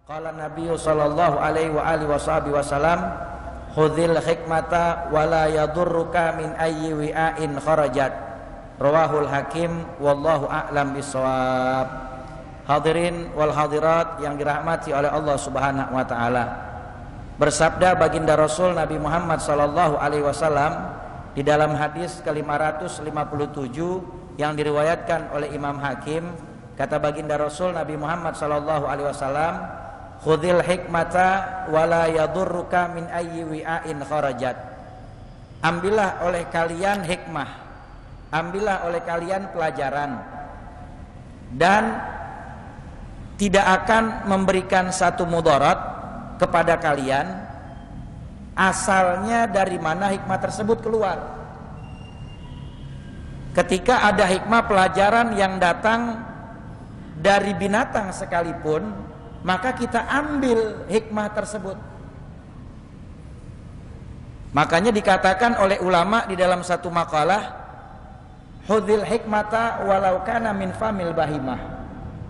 Qala Nabi sallallahu alaihi wa alihi wasallam, khudhil hikmata wa la yadurruka min ayyi wi'ain kharajat. Rawahul Hakim wallahu a'lam bissawab. Hadirin wal hadirat yang dirahmati oleh Allah Subhanahu wa taala. Bersabda baginda Rasul Nabi Muhammad sallallahu alaihi wasallam di dalam hadis ke-557 yang diriwayatkan oleh Imam Hakim, kata baginda Rasul Nabi Muhammad sallallahu alaihi wasallam, khudhil hikmata wa la yadurruka min ayyi wi'ain kharajat. Ambillah oleh kalian hikmah, ambillah oleh kalian pelajaran, dan tidak akan memberikan satu mudarat kepada kalian asalnya dari mana hikmah tersebut keluar. Ketika ada hikmah pelajaran yang datang dari binatang sekalipun, maka kita ambil hikmah tersebut. Makanya dikatakan oleh ulama di dalam satu makalah, hudhil hikmata walau kana min famil bahimah.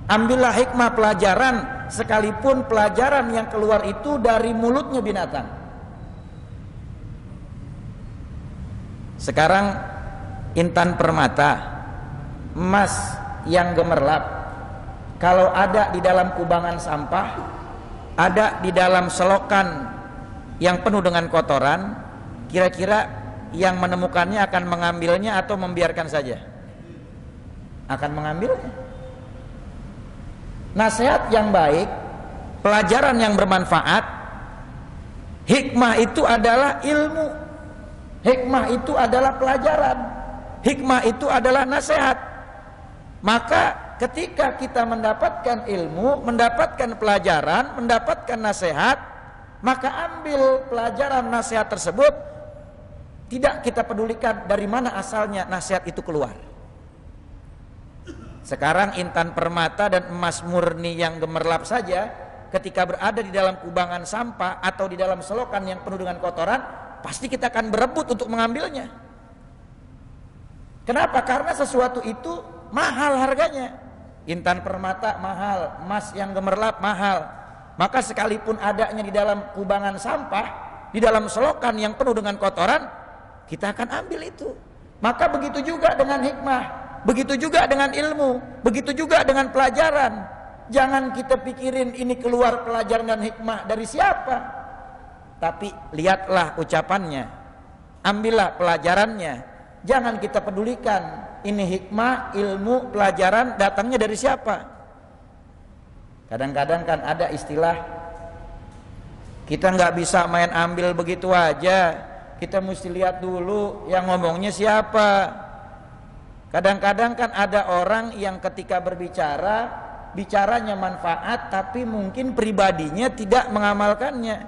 Ambillah hikmah pelajaran sekalipun pelajaran yang keluar itu dari mulutnya binatang. Sekarang intan permata, emas yang gemerlap, kalau ada di dalam kubangan sampah, ada di dalam selokan yang penuh dengan kotoran, kira-kira yang menemukannya akan mengambilnya atau membiarkan saja? Akan mengambilnya. Nasihat yang baik, pelajaran yang bermanfaat, hikmah itu adalah ilmu, hikmah itu adalah pelajaran, hikmah itu adalah nasihat. Maka ketika kita mendapatkan ilmu, mendapatkan pelajaran, mendapatkan nasihat, maka ambil pelajaran nasihat tersebut. Tidak kita pedulikan dari mana asalnya nasihat itu keluar. Sekarang intan permata dan emas murni yang gemerlap saja, ketika berada di dalam kubangan sampah atau di dalam selokan yang penuh dengan kotoran, pasti kita akan berebut untuk mengambilnya. Kenapa? Karena sesuatu itu mahal harganya. Intan permata mahal, emas yang gemerlap mahal. Maka sekalipun adanya di dalam kubangan sampah, di dalam selokan yang penuh dengan kotoran, kita akan ambil itu. Maka begitu juga dengan hikmah, begitu juga dengan ilmu, begitu juga dengan pelajaran. Jangan kita pikirin ini keluar pelajaran dan hikmah dari siapa, tapi lihatlah ucapannya, ambillah pelajarannya. Jangan kita pedulikan ini hikmah, ilmu, pelajaran datangnya dari siapa. Kadang-kadang kan ada istilah, kita nggak bisa main ambil begitu aja, kita mesti lihat dulu yang ngomongnya siapa. Kadang-kadang kan ada orang yang ketika berbicara, bicaranya manfaat tapi mungkin pribadinya tidak mengamalkannya.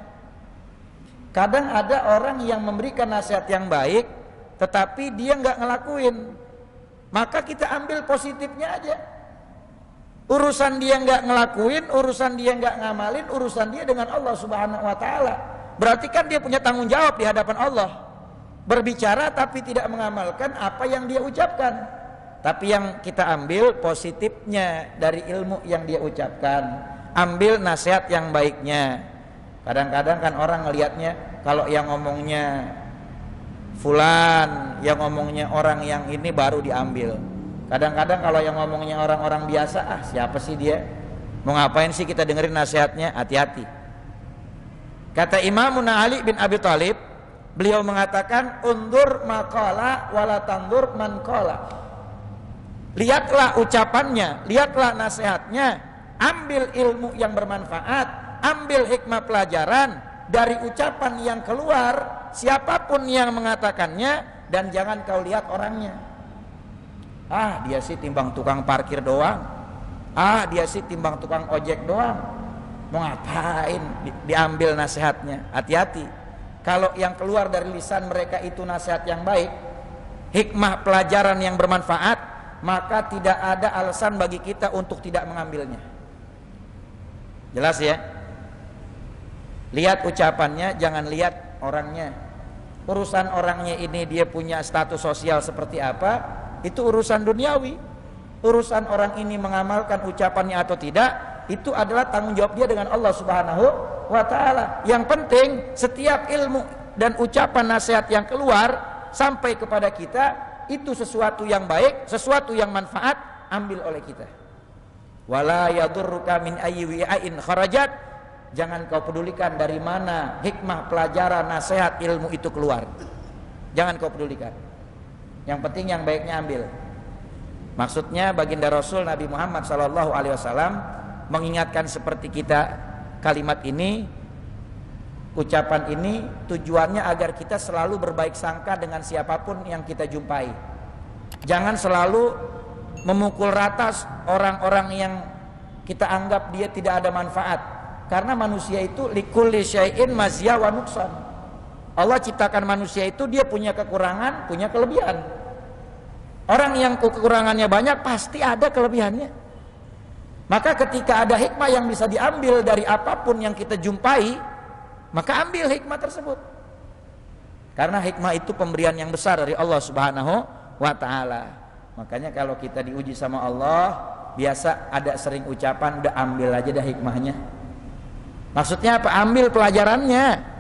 Kadang ada orang yang memberikan nasihat yang baik tetapi dia nggak ngelakuin. Maka kita ambil positifnya aja. Urusan dia nggak ngelakuin, urusan dia nggak ngamalin, urusan dia dengan Allah Subhanahu wa taala. Berarti kan dia punya tanggung jawab di hadapan Allah. Berbicara tapi tidak mengamalkan apa yang dia ucapkan. Tapi yang kita ambil positifnya dari ilmu yang dia ucapkan, ambil nasihat yang baiknya. Kadang-kadang kan orang ngelihatnya, kalau yang ngomongnya fulan, yang ngomongnya orang yang ini baru diambil. Kadang-kadang kalau yang ngomongnya orang-orang biasa, siapa sih dia, mau ngapain sih kita dengerin nasihatnya. Hati-hati. Kata Imam Ali bin Abi Thalib, beliau mengatakan, undur maqala wala tandur man qala. Lihatlah ucapannya, lihatlah nasihatnya, ambil ilmu yang bermanfaat, ambil hikmah pelajaran dari ucapan yang keluar siapapun yang mengatakannya, dan jangan kau lihat orangnya. Dia sih timbang tukang parkir doang, dia sih timbang tukang ojek doang, mau ngapain diambil nasihatnya. Hati-hati. Kalau yang keluar dari lisan mereka itu nasihat yang baik, hikmah pelajaran yang bermanfaat, maka tidak ada alasan bagi kita untuk tidak mengambilnya. Jelas ya? Lihat ucapannya, jangan lihat orangnya. Urusan orangnya ini dia punya status sosial seperti apa, itu urusan duniawi. Urusan orang ini mengamalkan ucapannya atau tidak, itu adalah tanggung jawab dia dengan Allah Subhanahu wa taala. Yang penting setiap ilmu dan ucapan nasihat yang keluar sampai kepada kita itu sesuatu yang baik, sesuatu yang manfaat, ambil oleh kita. Wala yadurruka min ayyi wi'ain kharajat. Jangan kau pedulikan dari mana hikmah, pelajaran, nasihat, ilmu itu keluar. Jangan kau pedulikan. Yang penting yang baiknya ambil. Maksudnya baginda Rasul Nabi Muhammad SAW mengingatkan seperti kita kalimat ini, ucapan ini tujuannya agar kita selalu berbaik sangka dengan siapapun yang kita jumpai. Jangan selalu memukul rata orang-orang yang kita anggap dia tidak ada manfaat. Karena manusia itu likulli syai'in maziyah wa nuqsan. Allah ciptakan manusia itu dia punya kekurangan, punya kelebihan. Orang yang kekurangannya banyak pasti ada kelebihannya. Maka ketika ada hikmah yang bisa diambil dari apapun yang kita jumpai, maka ambil hikmah tersebut. Karena hikmah itu pemberian yang besar dari Allah Subhanahu wa taala. Makanya kalau kita diuji sama Allah, biasa ada sering ucapan, udah ambil aja dah hikmahnya. Maksudnya apa? Ambil pelajarannya.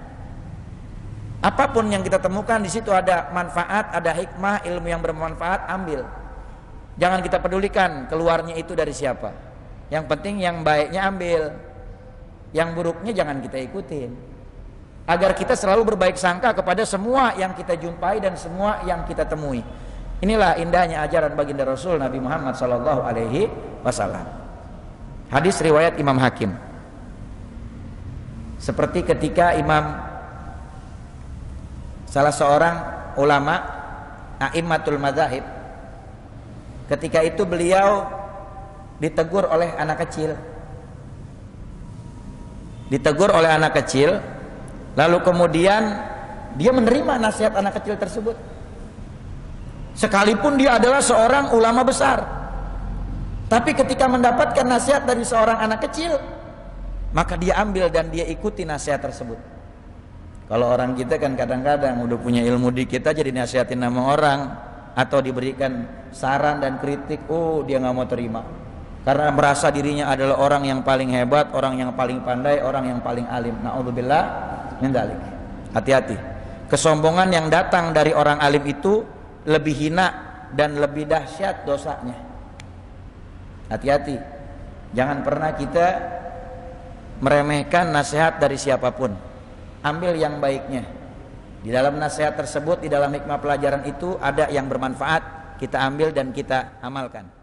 Apapun yang kita temukan di situ ada manfaat, ada hikmah, ilmu yang bermanfaat, ambil. Jangan kita pedulikan keluarnya itu dari siapa. Yang penting yang baiknya ambil, yang buruknya jangan kita ikutin. Agar kita selalu berbaik sangka kepada semua yang kita jumpai dan semua yang kita temui. Inilah indahnya ajaran baginda Rasul Nabi Muhammad SAW. Hadis riwayat Imam Hakim. Seperti ketika salah seorang ulama a'immatul madzahib, ketika itu beliau ditegur oleh anak kecil. Ditegur oleh anak kecil, lalu kemudian dia menerima nasihat anak kecil tersebut. Sekalipun dia adalah seorang ulama besar. Tapi ketika mendapatkan nasihat dari seorang anak kecil, maka dia ambil dan dia ikuti nasihat tersebut. Kalau orang kita kan kadang-kadang udah punya ilmu dikit aja dinasihatin nama orang atau diberikan saran dan kritik, dia nggak mau terima. Karena merasa dirinya adalah orang yang paling hebat, orang yang paling pandai, orang yang paling alim. Na'udzubillah min dzalik. Hati-hati. Kesombongan yang datang dari orang alim itu lebih hina dan lebih dahsyat dosanya. Hati-hati. Jangan pernah kita meremehkan nasihat dari siapapun. Ambil yang baiknya. Di dalam nasihat tersebut, di dalam hikmah pelajaran itu ada yang bermanfaat, kita ambil dan kita amalkan.